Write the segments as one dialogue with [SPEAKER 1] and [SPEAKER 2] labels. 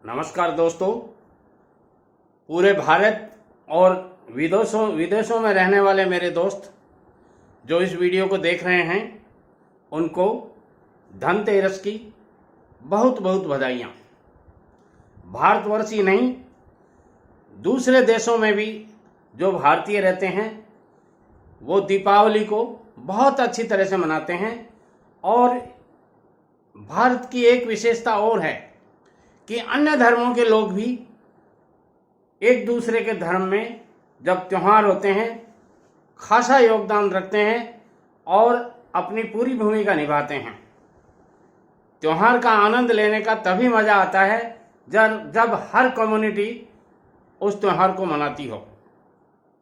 [SPEAKER 1] नमस्कार दोस्तों। पूरे भारत और विदेशों में रहने वाले मेरे दोस्त जो इस वीडियो को देख रहे हैं उनको धनतेरस की बहुत बहुत बधाइयाँ। भारतवर्ष ही नहीं, दूसरे देशों में भी जो भारतीय रहते हैं वो दीपावली को बहुत अच्छी तरह से मनाते हैं। और भारत की एक विशेषता और है कि अन्य धर्मों के लोग भी एक दूसरे के धर्म में जब त्यौहार होते हैं खासा योगदान रखते हैं और अपनी पूरी भूमिका निभाते हैं। त्यौहार का आनंद लेने का तभी मज़ा आता है जब हर कम्युनिटी उस त्यौहार को मनाती हो।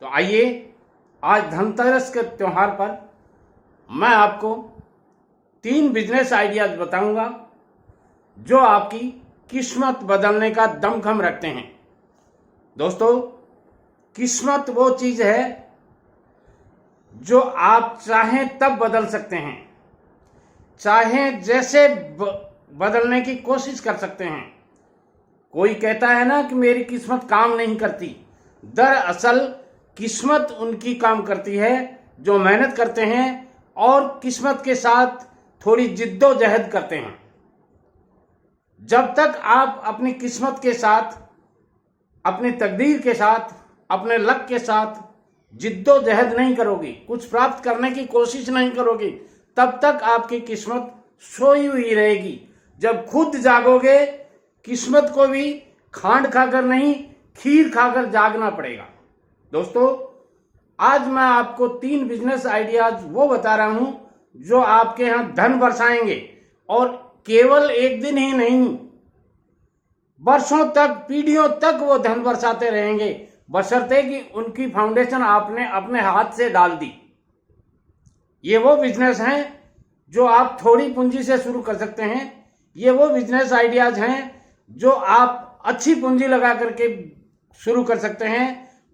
[SPEAKER 1] तो आइए आज धनतेरस के त्यौहार पर मैं आपको 3 बिजनेस आइडियाज बताऊंगा जो आपकी किस्मत बदलने का दमखम रखते हैं। दोस्तों, किस्मत वो चीज है जो आप चाहें तब बदल सकते हैं, चाहें जैसे बदलने की कोशिश कर सकते हैं। कोई कहता है ना कि मेरी किस्मत काम नहीं करती, दरअसल किस्मत उनकी काम करती है जो मेहनत करते हैं और किस्मत के साथ थोड़ी जिद्दोजहद करते हैं। जब तक आप अपनी किस्मत के साथ, अपनी तकदीर के साथ, अपने लक के साथ जिद्दोजहद नहीं करोगी, कुछ प्राप्त करने की कोशिश नहीं करोगी, तब तक आपकी किस्मत सोई हुई रहेगी। जब खुद जागोगे, किस्मत को भी खांड खाकर नहीं, खीर खाकर जागना पड़ेगा। दोस्तों, आज मैं आपको 3 बिजनेस आइडियाज वो बता रहा हूं जो आपके यहां धन बरसाएंगे, और केवल एक दिन ही नहीं, वर्षों तक, पीढ़ियों तक वो धन बरसाते रहेंगे, बशर्ते कि उनकी फाउंडेशन आपने अपने हाथ से डाल दी। ये वो बिजनेस हैं जो आप थोड़ी पूंजी से शुरू कर सकते हैं। ये वो बिजनेस आइडियाज हैं जो आप अच्छी पूंजी लगा करके शुरू कर सकते हैं।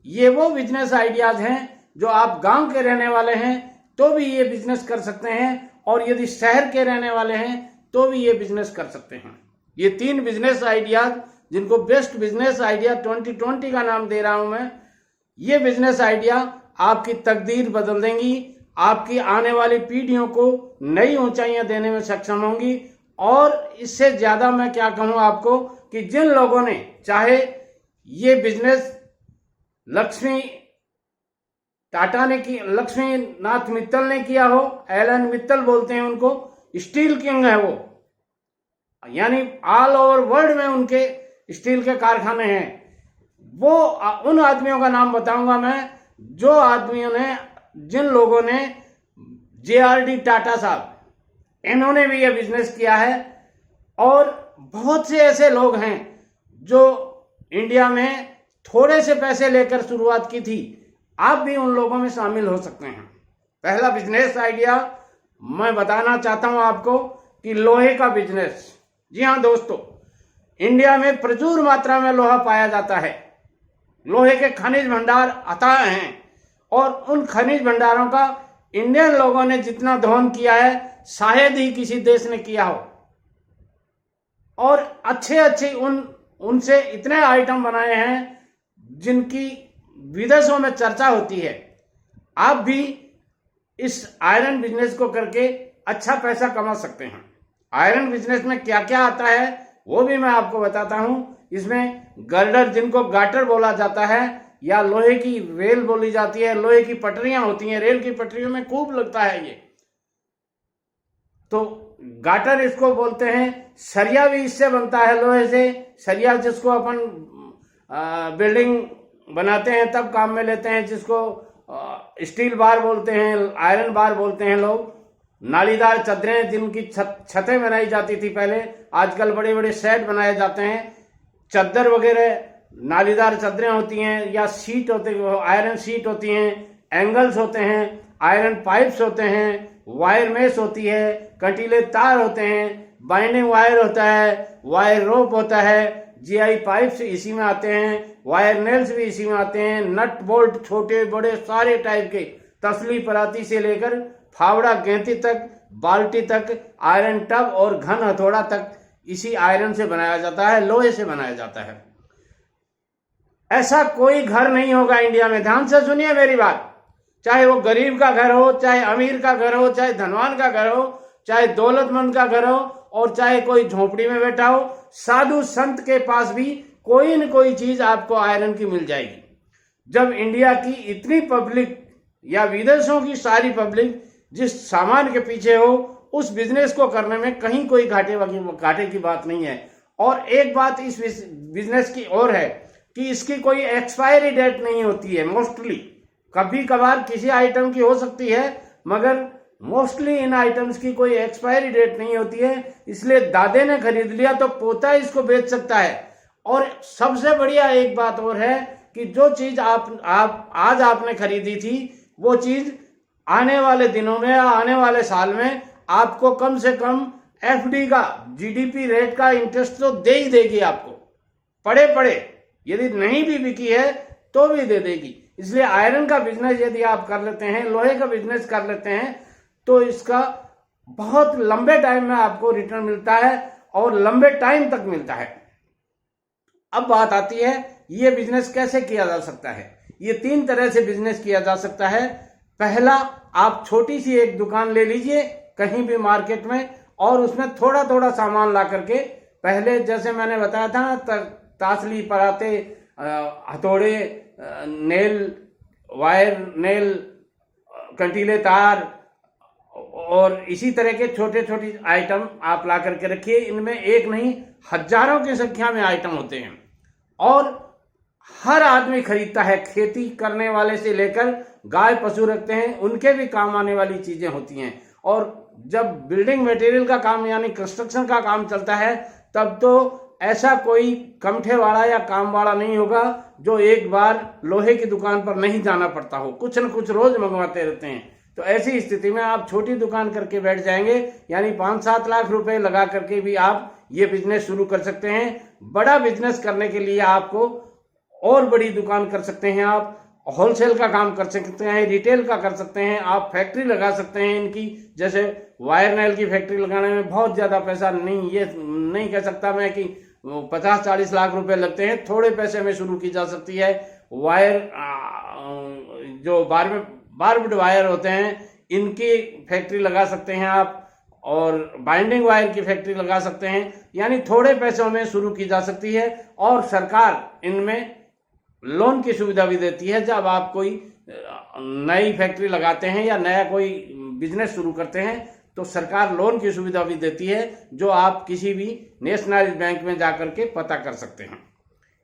[SPEAKER 1] ये वो बिजनेस आइडियाज हैं जो आप गांव के रहने वाले हैं तो भी ये बिजनेस कर सकते हैं, और यदि शहर के रहने वाले हैं तो भी ये बिजनेस कर सकते हैं। ये 3 बिजनेस आइडियाज जिनको बेस्ट बिजनेस आइडिया 2020 का नाम दे रहा हूं मैं, ये बिजनेस आइडिया आपकी तकदीर बदल देंगी, आपकी आने वाली पीढ़ियों को नई ऊंचाइयां देने में सक्षम होंगी। और इससे ज्यादा मैं क्या कहूं आपको कि जिन लोगों ने, चाहे ये बिजनेस लक्ष्मी टाटा ने की, लक्ष्मी नाथ मित्तल ने किया हो, एलन मित्तल बोलते हैं उनको, स्टील किंग है वो, यानी ऑल ओवर वर्ल्ड में उनके स्टील के कारखाने हैं। वो उन आदमियों का नाम बताऊंगा मैं जो आदमियों ने, जिन लोगों ने, JRD टाटा साहब, इन्होंने भी ये बिजनेस किया है। और बहुत से ऐसे लोग हैं जो इंडिया में थोड़े से पैसे लेकर शुरुआत की थी, आप भी उन लोगों में शामिल हो सकते हैं। पहला बिजनेस आइडिया मैं बताना चाहता हूं आपको कि लोहे का बिजनेस। जी हां दोस्तों, इंडिया में प्रचुर मात्रा में लोहा पाया जाता है। लोहे के खनिज भंडार अथाह हैं, और उन खनिज भंडारों का इंडियन लोगों ने जितना दोहन किया है शायद ही किसी देश ने किया हो। और अच्छे उनसे इतने आइटम बनाए हैं जिनकी विदेशों में चर्चा होती है। आप भी इस आयरन बिजनेस को करके अच्छा पैसा कमा सकते हैं। आयरन बिजनेस में क्या क्या आता है वो भी मैं आपको बताता हूं। इसमें गर्डर, जिनको गाटर बोला जाता है, या लोहे की रेल बोली जाती है, लोहे की पटरियां होती हैं, रेल की पटरियों में खूब लगता है ये, तो गाटर इसको बोलते हैं। सरिया भी इससे बनता है, लोहे से सरिया, जिसको अपन बिल्डिंग बनाते हैं तब काम में लेते हैं, जिसको स्टील बार बोलते हैं, आयरन बार बोलते हैं लोग। नालीदार चादरें जिनकी छतें बनाई जाती थी पहले, आजकल बड़े बड़े शेड बनाए जाते हैं। चादर वगैरह नालीदार चादरें होती हैं, या सीट होते, आयरन सीट होती हैं, एंगल्स होते हैं, आयरन पाइप्स होते हैं, वायर मेश होती है, कंटीले तार होते हैं, बाइंडिंग वायर होता है, वायर रोप होता है, GI पाइप्स इसी में आते हैं, वायर नेल्स भी इसी में आते हैं, नट बोल्ट छोटे बड़े सारे टाइप के, तसली पराती से लेकर फावड़ा गैंती तक, बाल्टी तक, आयरन टब और घन हथौड़ा तक, इसी आयरन से बनाया जाता है, लोहे से बनाया जाता है। ऐसा कोई घर नहीं होगा इंडिया में, ध्यान से सुनिए मेरी बात, चाहे वो गरीब का घर हो, चाहे अमीर का घर हो, चाहे धनवान का घर हो, चाहे दौलतमंद का घर हो, और चाहे कोई झोपड़ी में बैठा हो, साधु संत के पास भी कोई न कोई चीज आपको आयरन की मिल जाएगी। जब इंडिया की इतनी पब्लिक या विदेशों की सारी पब्लिक जिस सामान के पीछे हो, उस बिजनेस को करने में कहीं कोई घाटे की बात नहीं है। और एक बात इस बिजनेस की और है कि इसकी कोई एक्सपायरी डेट नहीं होती है। मोस्टली कभी कभार किसी आइटम की हो सकती है, मगर मोस्टली इन आइटम्स की कोई एक्सपायरी डेट नहीं होती है। इसलिए दादे ने खरीद लिया तो पोता इसको बेच सकता है। और सबसे बढ़िया एक बात और है कि जो चीज आप आज आपने खरीदी थी, वो चीज आने वाले दिनों में या आने वाले साल में आपको कम से कम एफडी का जीडीपी रेट का इंटरेस्ट तो दे ही देगी आपको, पड़े यदि नहीं भी बिकी है तो भी दे देगी। इसलिए आयरन का बिजनेस यदि आप कर लेते हैं, लोहे का बिजनेस कर लेते हैं, तो इसका बहुत लंबे टाइम में आपको रिटर्न मिलता है और लंबे टाइम तक मिलता है। अब बात आती है ये बिजनेस कैसे किया जा सकता है। ये 3 तरह से बिजनेस किया जा सकता है। पहला, आप छोटी सी एक दुकान ले लीजिए कहीं भी मार्केट में, और उसमें थोड़ा थोड़ा सामान ला करके, पहले जैसे मैंने बताया था ना, तासली, पराते, हथौड़े, नेल वायर, नेल, कंटीले तार और इसी तरह के छोटे छोटे आइटम आप ला करके रखिए। इनमें एक नहीं हजारों की संख्या में आइटम होते हैं और हर आदमी खरीदता है। खेती करने वाले से लेकर गाय पशु रखते हैं, उनके भी काम आने वाली चीजें होती हैं। और जब बिल्डिंग मटेरियल का काम यानी कंस्ट्रक्शन का काम चलता है, तब तो ऐसा कोई कमठे वाला या काम वाला नहीं होगा जो एक बार लोहे की दुकान पर नहीं जाना पड़ता हो, कुछ न कुछ रोज मंगवाते रहते हैं। तो ऐसी स्थिति में आप छोटी दुकान करके बैठ जाएंगे, यानी 5-7 लाख रुपए लगा करके भी आप ये बिजनेस शुरू कर सकते हैं। बड़ा बिजनेस करने के लिए आपको और बड़ी दुकान कर सकते हैं, आप होलसेल का काम कर सकते हैं, रिटेल का कर सकते हैं, आप फैक्ट्री लगा सकते हैं इनकी। जैसे वायर नेल की फैक्ट्री लगाने में बहुत ज्यादा पैसा नहीं, ये नहीं कह सकता मैं कि 50-40 लाख रुपए लगते हैं, थोड़े पैसे में शुरू की जा सकती है। वायर जो बार्ब्ड वायर होते हैं, इनकी फैक्ट्री लगा सकते हैं आप, और बाइंडिंग वायर की फैक्ट्री लगा सकते हैं। यानी थोड़े पैसों में शुरू की जा सकती है। और सरकार इनमें लोन की सुविधा भी देती है। जब आप कोई नई फैक्ट्री लगाते हैं या नया कोई बिजनेस शुरू करते हैं, तो सरकार लोन की सुविधा भी देती है, जो आप किसी भी नेशनलाइज्ड बैंक में जाकर के पता कर सकते हैं।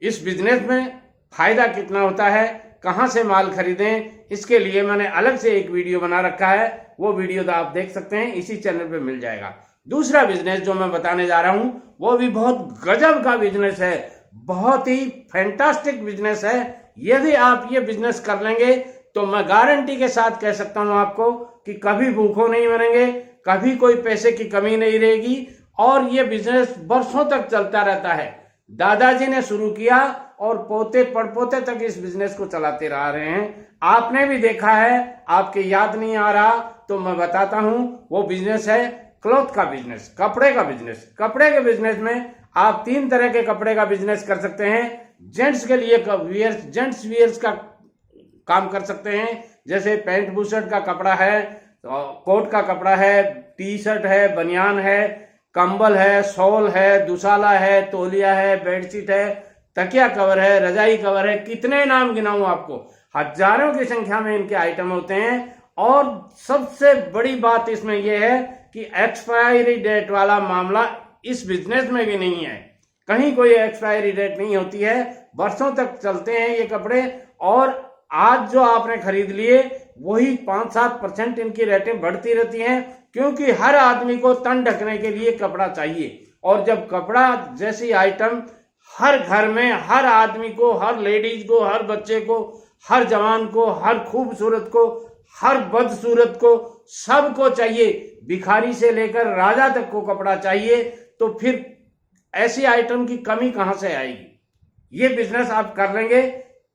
[SPEAKER 1] इस बिजनेस में फायदा कितना होता है, कहां से माल खरीदें, इसके लिए मैंने अलग से एक वीडियो बना रखा है। वो वीडियो तो आप देख सकते हैं, इसी चैनल पे मिल जाएगा। दूसरा बिजनेस जो मैं बताने जा रहा हूं, वो भी बहुत गजब का बिजनेस है, बहुत ही फैंटास्टिक बिजनेस है। यदि आप ये बिजनेस कर लेंगे तो मैं गारंटी के साथ कह सकता हूं आपको कि कभी भूखों नहीं मरेंगे, कभी कोई पैसे की कमी नहीं रहेगी, और ये बिजनेस बरसों तक चलता रहता है। दादाजी ने शुरू किया और पोते पड़पोते तक इस बिजनेस को चलाते रह रहे हैं। आपने भी देखा है, आपके याद नहीं आ रहा तो मैं बताता हूं। वो बिजनेस है क्लॉथ का बिजनेस, कपड़े का बिजनेस। कपड़े के बिजनेस में आप 3 तरह के कपड़े का बिजनेस कर सकते हैं। जेंट्स के लिए जेंट्स वियर्स का काम कर सकते हैं, जैसे पैंट बुशर्ट का कपड़ा है, कोट का कपड़ा है, टी शर्ट है, बनियान है, कंबल है, शॉल है, दुशाला है, तौलिया है, बेडशीट है, तकिया कवर है, रजाई कवर है। कितने नाम गिनाऊं आपको, हजारों की संख्या में इनके आइटम होते हैं। और सबसे बड़ी बात इसमें यह है कि एक्सपायरी डेट वाला मामला इस बिजनेस में भी नहीं है। कहीं कोई एक्सपायरी डेट नहीं होती है, वर्षों तक चलते हैं ये कपड़े। और आज जो आपने खरीद लिए वही 5-7% इनकी रेटें बढ़ती रहती हैं, क्योंकि हर आदमी को तन ढकने के लिए कपड़ा चाहिए। और जब कपड़ा जैसी आइटम हर घर में, हर आदमी को, हर लेडीज को, हर बच्चे को, हर जवान को, हर खूबसूरत को, हर बदसूरत को, सबको चाहिए, भिखारी से लेकर राजा तक को कपड़ा चाहिए, तो फिर ऐसी आइटम की कमी कहां से आएगी। ये बिजनेस आप कर लेंगे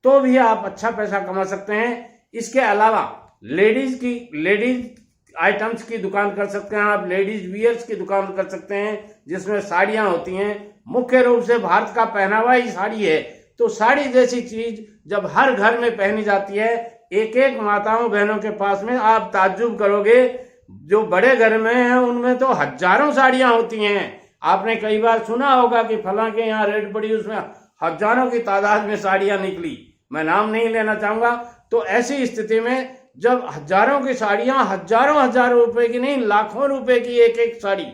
[SPEAKER 1] तो भी आप अच्छा पैसा कमा सकते हैं। इसके अलावा लेडीज आइटम्स की दुकान कर सकते हैं आप, लेडीज वियर्स की दुकान कर सकते हैं जिसमें साड़ियां होती हैं। मुख्य रूप से भारत का पहनावा ही साड़ी है, तो साड़ी जैसी चीज जब हर घर में पहनी जाती है, एक एक माताओं बहनों के पास में, आप ताज्जुब करोगे। जो बड़े घर में हैं उनमें तो हजारों साड़ियां होती हैं। आपने कई बार सुना होगा कि फलां के यहाँ रेड पड़ी, उसमें हजारों की तादाद में साड़ियां निकली। मैं नाम नहीं लेना चाहूंगा। तो ऐसी स्थिति में जब हजारों की साड़ियां, हजारों रुपए की नहीं, लाखों रुपए की एक एक साड़ी,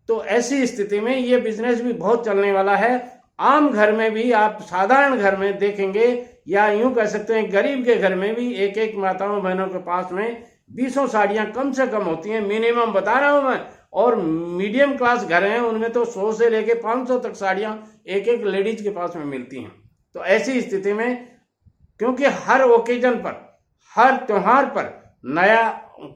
[SPEAKER 1] तो ऐसी स्थिति में ये बिजनेस भी बहुत चलने वाला है। आम घर में भी आप साधारण घर में देखेंगे, या यूं कह सकते हैं गरीब के घर में भी एक एक माताओं बहनों के पास में 20 साड़ियां कम से कम होती हैं, मिनिमम बता रहा हूं मैं। और मीडियम क्लास घर हैं उनमें तो 100 से लेके 500 तक साड़ियां एक एक लेडीज के पास में मिलती हैं। तो ऐसी स्थिति में, क्योंकि हर ओकेजन पर, हर त्योहार पर नया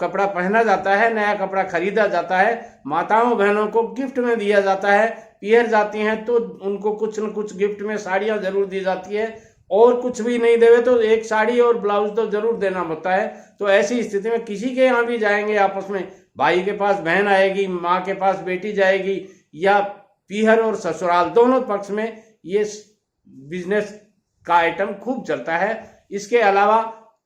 [SPEAKER 1] कपड़ा पहना जाता है, नया कपड़ा खरीदा जाता है, माताओं बहनों को गिफ्ट में दिया जाता है। पियर जाती हैं तो उनको कुछ न कुछ गिफ्ट में साड़ियां जरूर दी जाती है, और कुछ भी नहीं देवे तो एक साड़ी और ब्लाउज तो जरूर देना होता है। तो ऐसी स्थिति में किसी के यहाँ भी जाएंगे आपस में, भाई के पास बहन आएगी, माँ के पास बेटी जाएगी, या पीहर और ससुराल दोनों पक्ष में ये बिजनेस का आइटम खूब चलता है। इसके अलावा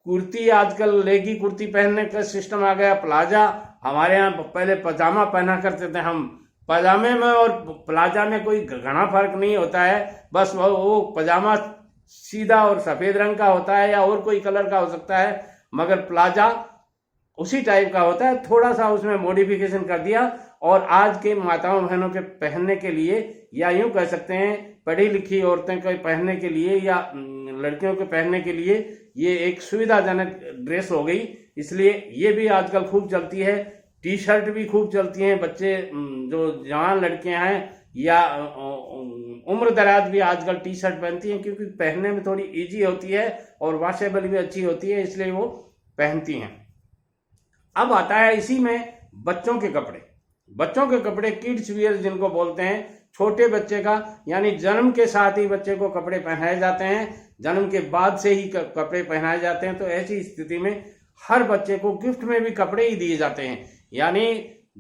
[SPEAKER 1] कुर्ती, आजकल लेगी कुर्ती पहनने का सिस्टम आ गया, प्लाजा। हमारे यहाँ पहले पजामा पहना करते थे हम। पजामे में और प्लाजा में कोई घना फर्क नहीं होता है, बस वो पजामा सीधा और सफेद रंग का होता है या और कोई कलर का हो सकता है, मगर प्लाजा उसी टाइप का होता है, थोड़ा सा उसमें मॉडिफिकेशन कर दिया। और आज के माताओं बहनों के पहनने के लिए, या यूं कह सकते हैं पढ़ी लिखी औरतें के पहनने के लिए, या लड़कियों के पहनने के लिए ये एक सुविधाजनक ड्रेस हो गई। इसलिए ये भी आजकल खूब चलती है। टी शर्ट भी खूब चलती हैं। बच्चे जो जवान लड़कियां हैं या उम्र दराज भी आजकल टी शर्ट पहनती हैं, क्योंकि पहनने में थोड़ी इजी होती है और वॉशेबल भी अच्छी होती है, इसलिए वो पहनती हैं। अब आता है इसी में बच्चों के कपड़े। बच्चों के कपड़े, किड्स वियर जिनको बोलते हैं, छोटे बच्चे का, यानी जन्म के साथ ही बच्चे को कपड़े पहनाए जाते हैं, जन्म के बाद से ही कपड़े पहनाए जाते हैं। तो ऐसी स्थिति में हर बच्चे को गिफ्ट में भी कपड़े ही दिए जाते हैं। यानी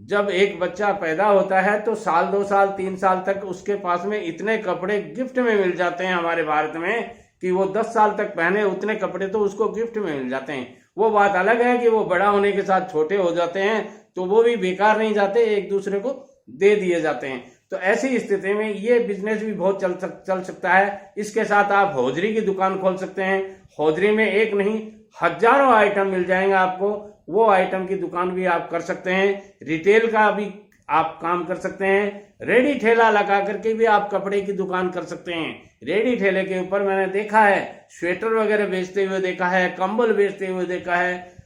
[SPEAKER 1] जब एक बच्चा पैदा होता है तो साल, 2 साल, 3 साल तक उसके पास में इतने कपड़े गिफ्ट में मिल जाते हैं हमारे भारत में, कि वो 10 साल तक पहने उतने कपड़े तो उसको गिफ्ट में मिल जाते हैं। वो बात अलग है कि वो बड़ा होने के साथ छोटे हो जाते हैं, तो वो भी बेकार नहीं जाते, एक दूसरे को दे दिए जाते हैं। तो ऐसी स्थिति में ये बिजनेस भी बहुत चल सकता है। इसके साथ आप हौजरी की दुकान खोल सकते हैं। हौजरी में एक नहीं, हजारों आइटम मिल जाएंगे आपको, वो आइटम की दुकान भी आप कर सकते हैं। रिटेल का भी आप काम कर सकते हैं। रेडी ठेला लगा करके भी आप कपड़े की दुकान कर सकते हैं। रेडी ठेले के ऊपर मैंने देखा है स्वेटर वगैरह बेचते हुए देखा है, कंबल बेचते हुए देखा है,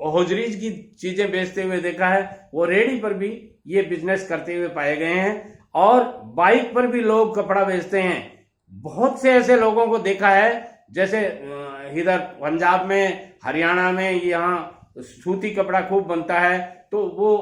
[SPEAKER 1] हौजरीज की चीजें बेचते हुए देखा है। वो रेडी पर भी ये बिजनेस करते हुए पाए गए हैं। और बाइक पर भी लोग कपड़ा बेचते हैं। बहुत से ऐसे लोगों को देखा है, जैसे इधर पंजाब में, हरियाणा में, यहाँ सूती कपड़ा खूब बनता है, तो वो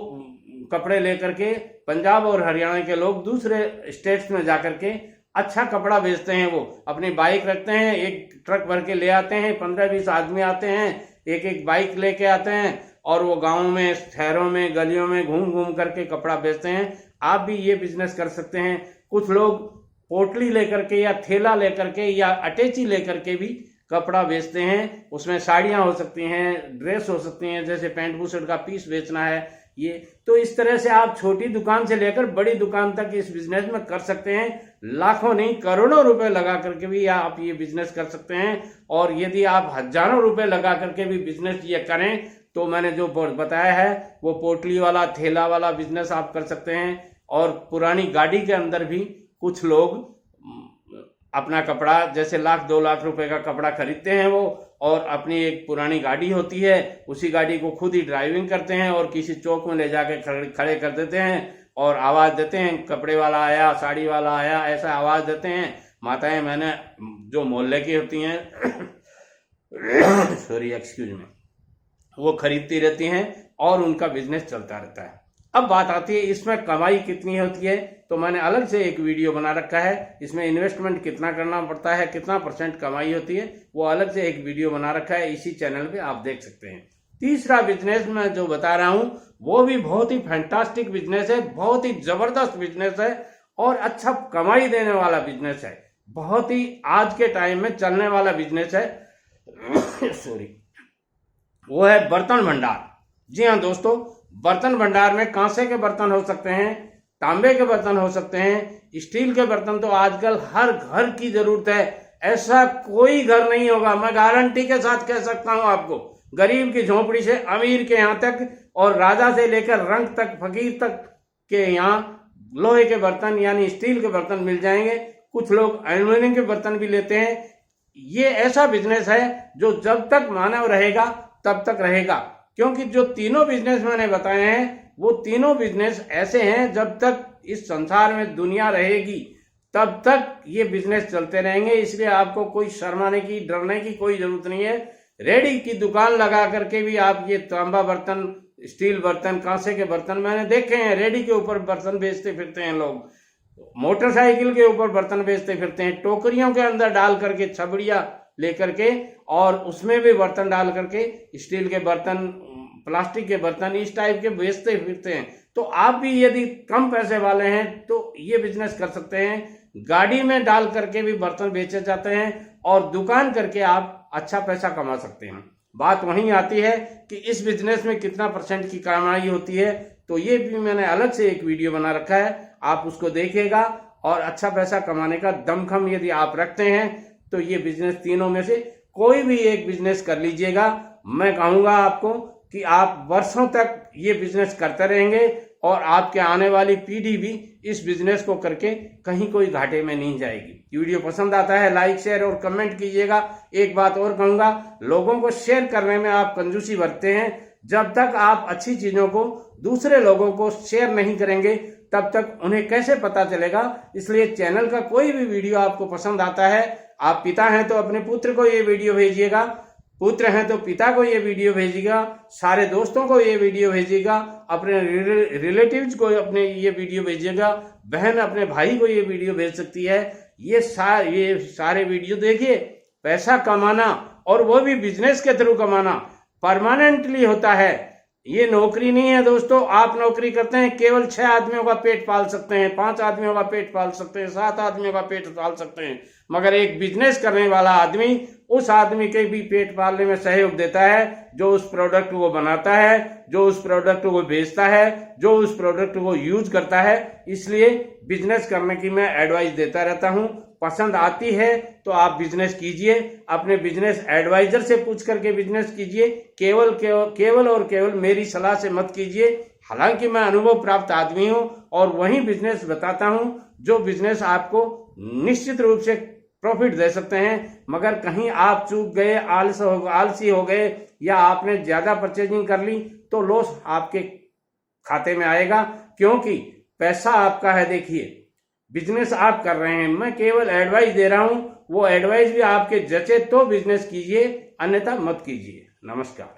[SPEAKER 1] कपड़े लेकर के पंजाब और हरियाणा के लोग दूसरे स्टेट्स में जाकर के अच्छा कपड़ा बेचते हैं। वो अपनी बाइक रखते हैं, एक ट्रक भर के ले आते हैं, 15-20 आदमी आते हैं, एक एक बाइक लेके आते हैं, और वो गाँव में, शहरों में, गलियों में घूम घूम करके कपड़ा बेचते हैं। आप भी ये बिजनेस कर सकते हैं। कुछ लोग पोटली लेकर के या थैला लेकर के या अटैची लेकर के भी कपड़ा बेचते हैं। उसमें साड़ियां हो सकती हैं, ड्रेस हो सकती हैं, जैसे पैंट बूशर्ट का पीस बेचना है ये। तो इस तरह से आप छोटी दुकान से लेकर बड़ी दुकान तक इस बिजनेस में कर सकते हैं। लाखों नहीं, करोड़ों रुपए लगा करके भी आप ये बिजनेस कर सकते हैं। और यदि आप हजारों रुपए लगा करके भी बिजनेस ये करें, तो मैंने जो बताया है वो पोटली वाला, थैला वाला बिजनेस आप कर सकते हैं। और पुरानी गाड़ी के अंदर भी कुछ लोग अपना कपड़ा, जैसे 1-2 लाख रुपए का कपड़ा खरीदते हैं वो, और अपनी एक पुरानी गाड़ी होती है, उसी गाड़ी को खुद ही ड्राइविंग करते हैं और किसी चौक में ले जाके खड़े कर देते हैं और आवाज देते हैं, कपड़े वाला आया, साड़ी वाला आया, ऐसा आवाज देते हैं। माताएं मैंने जो मोहल्ले की होती हैं सॉरी एक्सक्यूज मी, वो खरीदती रहती हैं और उनका बिजनेस चलता रहता है। अब बात आती है इसमें कमाई कितनी होती है, तो मैंने अलग से एक वीडियो बना रखा है। इसमें इन्वेस्टमेंट कितना करना पड़ता है, कितना % कमाई होती है, वो अलग से एक वीडियो बना रखा है, इसी चैनल पे आप देख सकते हैं। तीसरा बिजनेस मैं जो बता रहा हूं वो भी बहुत ही फैंटास्टिक बिजनेस है, बहुत ही जबरदस्त बिजनेस है और अच्छा कमाई देने वाला बिजनेस है, बहुत ही आज के टाइम में चलने वाला बिजनेस है। सॉरी, वो है बर्तन भंडार। जी हाँ दोस्तों, बर्तन भंडार में कांसे के बर्तन हो सकते हैं, तांबे के बर्तन हो सकते हैं, स्टील के बर्तन तो आजकल हर घर की जरूरत है। ऐसा कोई घर नहीं होगा, मैं गारंटी के साथ कह सकता हूं आपको, गरीब की झोपड़ी से अमीर के यहाँ तक और राजा से लेकर रंग तक, फकीर तक के यहाँ लोहे के बर्तन यानी स्टील के बर्तन मिल जाएंगे। कुछ लोग एल्युमिनियम के बर्तन भी लेते हैं। ये ऐसा बिजनेस है जो जब तक मानव रहेगा तब तक रहेगा, क्योंकि जो तीनों बिजनेस मैंने बताए हैं वो तीनों बिजनेस ऐसे हैं जब तक इस संसार में दुनिया रहेगी तब तक ये बिजनेस चलते रहेंगे। इसलिए आपको कोई शर्माने की, डरने की कोई जरूरत नहीं है। रेडी की दुकान लगा करके भी आप ये तांबा बर्तन, स्टील बर्तन, कांसे के बर्तन मैंने देखे हैं, रेडी के ऊपर बर्तन बेचते फिरते हैं लोग, मोटरसाइकिल के ऊपर बर्तन बेचते फिरते हैं, टोकरियों के अंदर डाल करके, छबड़िया लेकर के और उसमें भी बर्तन डाल करके स्टील के बर्तन, प्लास्टिक के बर्तन इस टाइप के बेचते फिरते हैं। तो आप भी यदि कम पैसे वाले हैं तो ये बिजनेस कर सकते हैं। गाड़ी में डाल करके भी बर्तन बेचे जाते हैं और दुकान करके आप अच्छा पैसा कमा सकते हैं। बात वहीं आती है कि इस बिजनेस में कितना % की कमाई होती है, तो ये भी मैंने अलग से एक वीडियो बना रखा है, आप उसको देखिएगा। और अच्छा पैसा कमाने का दमखम यदि आप रखते हैं तो ये बिजनेस तीनों में से कोई भी एक बिजनेस कर लीजिएगा। मैं कहूंगा आपको कि आप वर्षों तक ये बिजनेस करते रहेंगे और आपके आने वाली पीढ़ी भी इस बिजनेस को करके कहीं कोई घाटे में नहीं जाएगी। वीडियो पसंद आता है लाइक, शेयर और कमेंट कीजिएगा। एक बात और कहूंगा, लोगों को शेयर करने में आप कंजूसी बरतते हैं। जब तक आप अच्छी चीजों को दूसरे लोगों को शेयर नहीं करेंगे तब तक उन्हें कैसे पता चलेगा। इसलिए चैनल का कोई भी वीडियो आपको पसंद आता है, आप पिता हैं तो अपने पुत्र को ये वीडियो भेजिएगा, पुत्र हैं तो पिता को ये वीडियो भेजिएगा, सारे दोस्तों को ये वीडियो भेजिएगा, अपने रिलेटिव्स को अपने ये वीडियो भेजिएगा, बहन अपने भाई को ये वीडियो भेज सकती है। ये सारे वीडियो देखिए। पैसा कमाना और वो भी बिजनेस के थ्रू कमाना परमानेंटली होता है, ये नौकरी नहीं है दोस्तों। आप नौकरी करते हैं, केवल 6 आदमियों का पेट पाल सकते हैं, 5 आदमियों का पेट पाल सकते हैं, 7 आदमियों का पेट पाल सकते हैं, मगर एक बिजनेस करने वाला आदमी उस आदमी के भी पेट पालने में सहयोग देता है जो उस प्रोडक्ट को बनाता है, जो उस प्रोडक्ट को बेचता है, जो उस प्रोडक्ट को यूज करता है। इसलिए बिजनेस करने की मैं एडवाइस देता रहता हूं। पसंद आती है तो आप बिजनेस कीजिए, अपने बिजनेस एडवाइजर से पूछ करके बिजनेस कीजिए, केवल और केवल मेरी सलाह से मत कीजिए। हालांकि मैं अनुभव प्राप्त आदमी हूं और वही बिजनेस बताता हूं जो बिजनेस आपको निश्चित रूप से प्रॉफिट दे सकते हैं। मगर कहीं आप चूक गए, आलसी हो गए या आपने ज्यादा परचेजिंग कर ली तो लॉस आपके खाते में आएगा, क्योंकि पैसा आपका है। देखिए, बिजनेस आप कर रहे हैं, मैं केवल एडवाइस दे रहा हूं, वो एडवाइस भी आपके जचे तो बिजनेस कीजिए, अन्यथा मत कीजिए। नमस्कार।